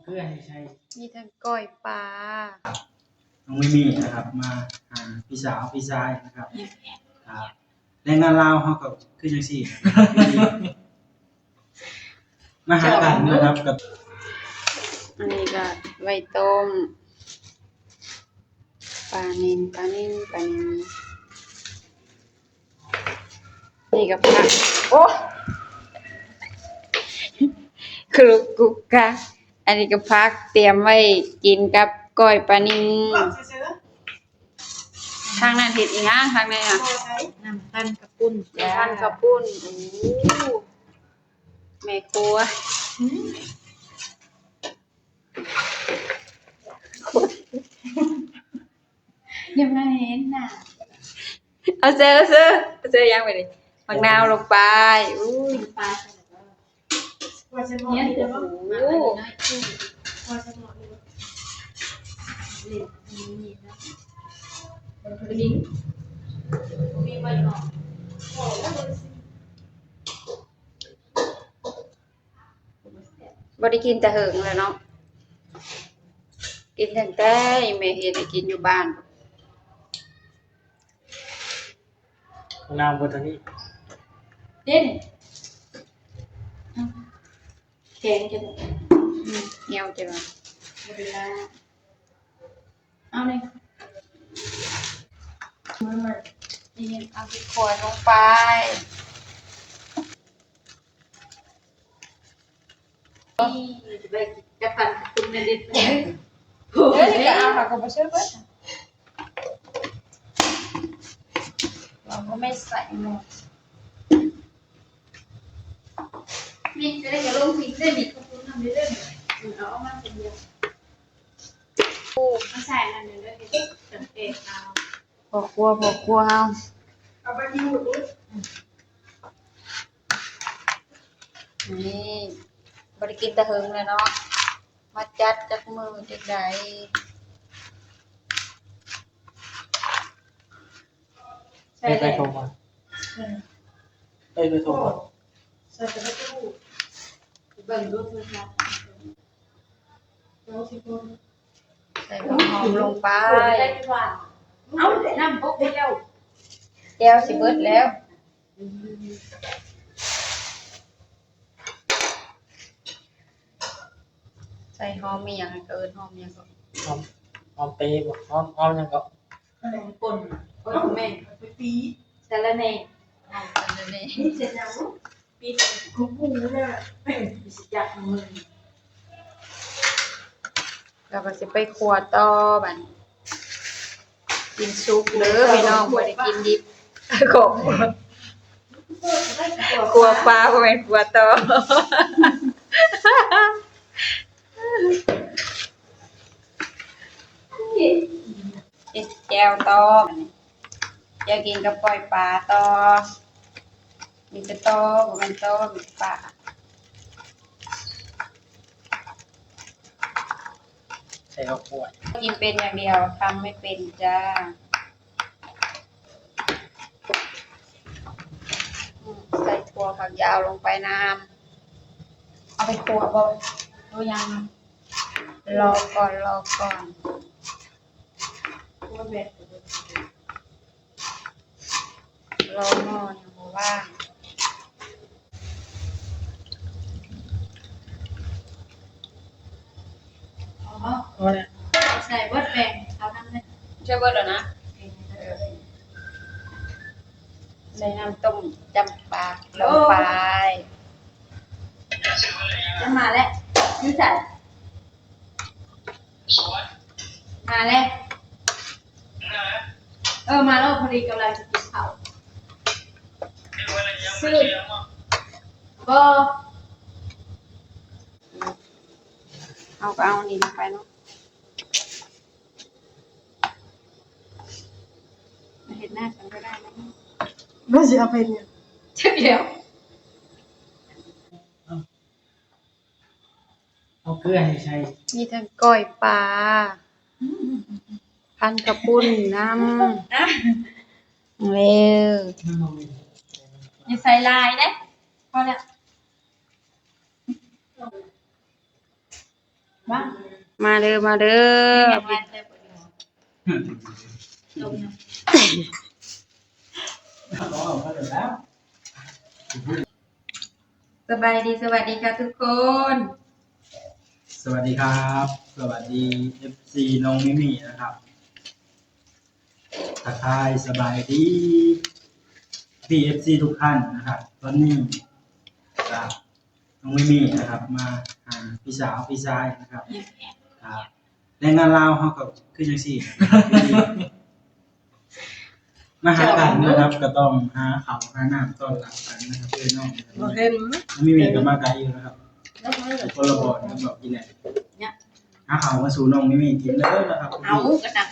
เกลือให้ใช้มีทั้งก้อยปลาน้องไม่มีนะครับมาหาพี่สาวพี่ชายนะครับแรงงานลาวเขาก็คือจังซี่มาหากันนะครับกับอันนี้ก็ไว้ต้มปลานิลนี่ก็ผักโอ้ครุกกุกกะอันนี้ก็ผักเตรียมไว้กินกับก้อยปลานิลทางนั้นเฮ็ดอีหยังทางไหนอ่ะน้ำตาลกระปุ้นท่านข้าวปุ้นโอ้แม่ครัวยังไม่เห็นน่ะเอาเสื้อยังไปดิมะนาวลงไปอุ้ยปลาว่าจะเนี่ยเดี๋ยวว่าว่าจะหมดเลยเล่นนี่นะลิงมีใบหน่อบ่ได้กินแต่เหิงแล้วเนาะกินตั้งแต่แม่เฮ็ดให้กินอยู่บ้านน้ำบนทางนี้เด่นแข็งจะเหี่ยวจังเลยเวลาเอาเลยนี่เอาพริกขั่วลงไปนี่จะไปจะปั่นคุณในเด็ดเดี๋ยวนี่ก็เอาค่ะก็บ่เชื่อเบิดเราก็ไม่ใส่หมดมีจะได้จะลงพริกได้มีข้าวปุ้นทำได้เลยเอามาเป็นเดียวมาใส่อันนึงด้วยสังเกตเอาพอครัวเฮาเอาไปอยู่ดินี่บ่ได้กินแต่เหิงเลยเนาะมาจัดจักมื้อจักใดไปโทรมาไปโทรมาใส่ไปตู้เบิ่งดูคือครับแล้วสิคน ใส่หอมลงไปได้กว่าเอาแต่น้ำบกเดียวแก้วสิเบิดแล้วใส่หอมมีอย่างเกินหอมอย่างก็หอมเปย์บ่หอมยังก็อะไรป่นแม่ไปปีแต่ละแน่นั่นเองนี่เสร็จแล้วปีกูปูเนี่ยปีสิจักมือเราก็สิไปครัวต่อบัดกินซุปเด้อพี่น้องบ่ได้กินดิบของครัวปลาบ่แม่นครัวต่อเอ็ดแก้วต่อจะกินกับก้อยปลาต่อมีแต่ต่อบ่แม่นต่อมีปลาใส่ข้าวคั่วกินเป็นอย่างเดียวทำไม่เป็นจ้าใส่ถั่วฝักยาวลงไปน้ำเอาไปคั่วบ่รู้ยังรอก่อนว่าแบบรอหม้อยังบ่ว่างอ๋อใส่บดแบ่งเอาทำเลยใช่เบิดแล้วนะใส่น้ำต้มจำปาลงไปจะมาแล้วยืดใส่มาแล้วมาแล้วพอดีกำลังจะกินข้าวซื้อก็เอานี่ลงไปเนาะเห็นหน้าฉันก็ได้นะไม่ใช่เอาไปเนี่ยเจ็บเดียวเอาเกลือให้ใช้มีทั้งก้อยปลาพันกระปุ้นน้ำเร็วอย่าใส่ลายนะพอแล้ว บ้าง มาเด้อมาเด้อ วันแต่ปวดหัวลงนะ สบายดีสวัสดีค่ะทุกคน สวัสดีครับ สวัสดี FC น้องมิมี่นะครับทักทายสบายดีพี่ FC ทุกท่านนะครับตอนนี้ครับน้องมิมี่นะครับมาหาพี่สาวพี่ชายนะครับครับแรงงานลาวเขาก็คือจังซี่นะครับมาหากันนะครับก็ต้องหาข้าวหาน้ำต้อนรับกันนะครับเพื่อนน้องนะครับ บ่เห็น น้องมิมี่ก็มาไกลอยู่นะครับ แล้วมัน คนละบ่อนบอกกินแหละ เนี่ย หาข้าวมาสู่น้องมิมี่กินเลยนะครับ เอากระดัง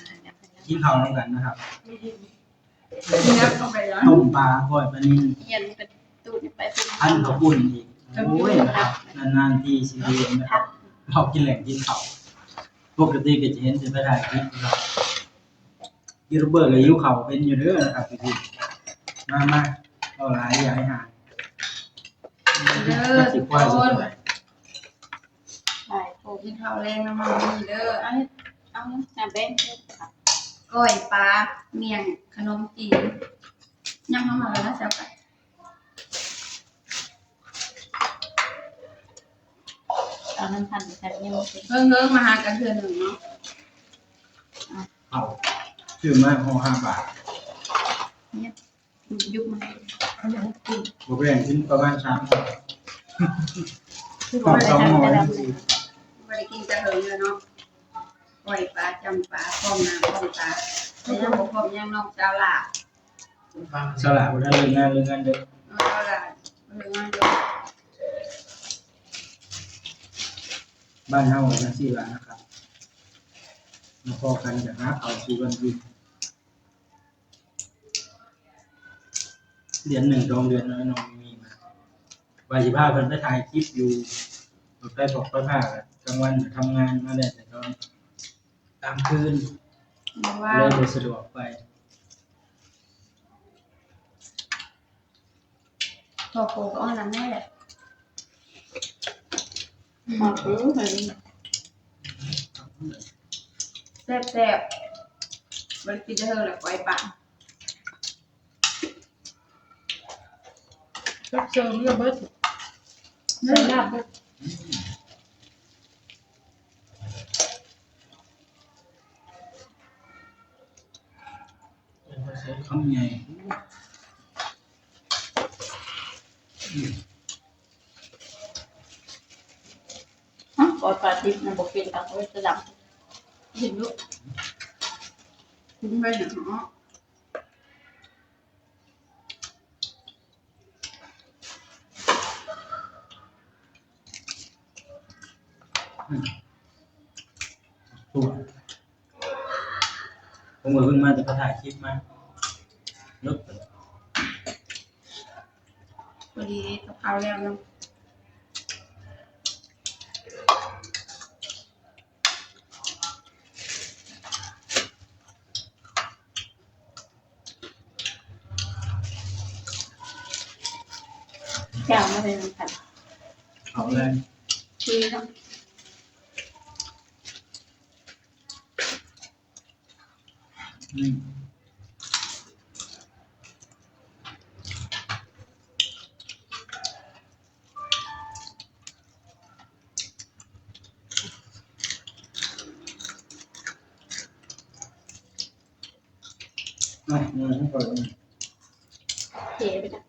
กินข้าวน้ำกันนะครับ นี่นะเข้าไปแล้ว ต้มปลาก้อยปลานิ่ม เย็นเป็นตูดไปเป็น พันข้าวปุ้นอีกโอ้ยนะครับนานๆที่ซีเรียนนะครับเรากินแหล่งกินข้าวปกติก็จะเห็นจะไปถ่ายคลิปนะครับยูทูบเบอร์ก็ยิ้วข้าวเป็นอยู่เด้อนะครับพี่ๆมาเอาหลายอย่าให้หาย เด้อ มาสิ ทุก ควาย ค สุด น เลย ใช่ โอ้กินข้าวแรงน้ำมันนี่เด้อ เอาเอาน้ำแป้ง ก้อยปลาเมี่ยงขนมจีนย่างเข้ามาแล้วนะแซ่บไป เอาน้ำพันใส่ยังเป็น เพิ่งมาหากันเทื่อหนึ่งเนาะ ข้าวชื่อมากห่อ5 บาท เนี่ยยุบมา เอาอย่างกิน บวกแรงขึ้นประมาณ3 คือ ห่อ ว่าอะไร 2ห่อ ทำจะ นะ ดำเลย ไม่ได้กินแต่เหิงเลยเนาะก้อยปลาจำปลาพร้อมน้ำพร้อมปลาไม่ต้องบอกพร้อมย่างนอกเจ้าลา สลับได้เลยงานเด้อ เจ้าลาเรื่องงานเดียว บ้านเฮาจังซี่ล่ะนะครับมาพอกันจากหาข้าวสู่กันกินเดือน1 2 เดือนน้องมีมาว่าสิพาเพิ่นไปถ่ายคลิปอยู่ไปบอกไปพากลางวันทำงานมาได้แต่ตอนกลางคืน ว่า เลยบ่สะดวกไป พอโคก็อ้อนน้ำแม่แหละ หอมรู้เหมือน แซ่บแซ่บไม่ได้กินแต่เหิงแหละก้อยปลา ก็เจอเมื่อเบิร์ดใส่ลาบ คำใหญ่ ฮะปอดปลาทิพย์นะบอกเป็นกับเขาจะดำ เห็นลูกคุ้มไปหนึ่งเนาะ ตัวผมก็เพิ่งมาแต่ไปถ่ายคลิปมาลบ พอดีกะเพราแล้วเนาะ แก้วมาเป็นน้ำพัน เอาเลย คือเนาะ อืมให้ก่อน เทไปจ้ะ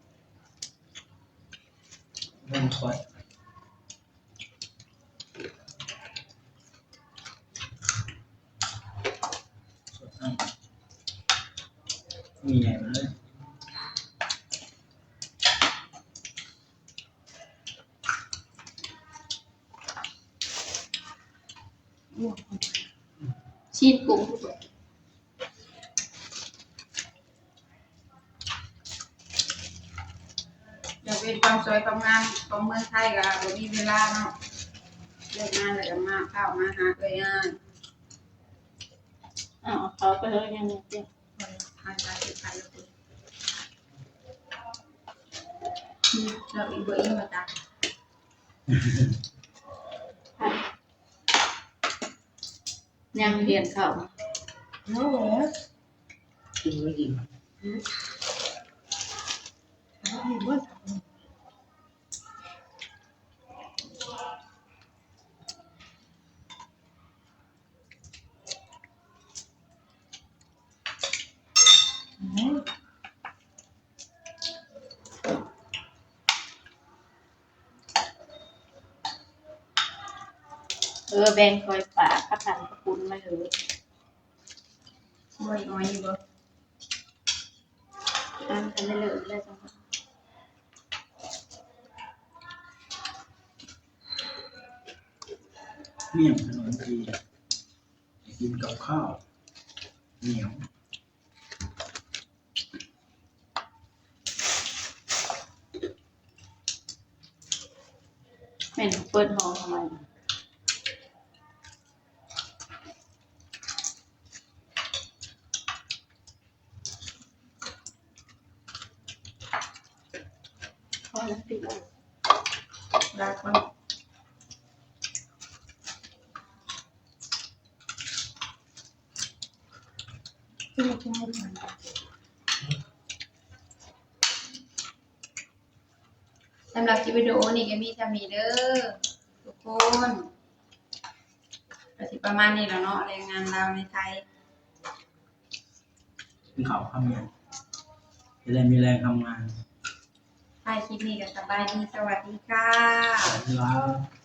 เริ่มคอยมีไงมาเลย ชีสกุ้ง อยากเป็นความสวยความงามของเมืองไทยก็บ่มีเวลาเนาะเลิกงานแล้วก็มาเข้ามาหาเลยงาน อ๋อเขาไปเลยยังเนี่ย หาการติดขัดแล้วเราอีกเบอร์อีกมาจ้ะ พ ยังเรียนเข้า โอ้โห กินไม่กิน แบ่งคอยปากกระพันกระปุนมาเลยบ่อยน้อยอยู่บ่ทำได้เลยเลยจัง เมี่ยงขนมจีนกินกับข้าวเหนียว แม่นเปิดห้องทำไมพอแล้วปิดแล้วรักมันสำหรับคลิปวิดีโอนี้ก็มีเท่านี้เด้อทุกคนก็สิประมาณนี้แล้วเนาะแรงงานเราในไทย กินข้าวข้าวเหนียวจะได้มีแรงทำงาน ท้ายคลิปนี้ก็สบายดีสวัสดีค่ะ สวัสดีครับ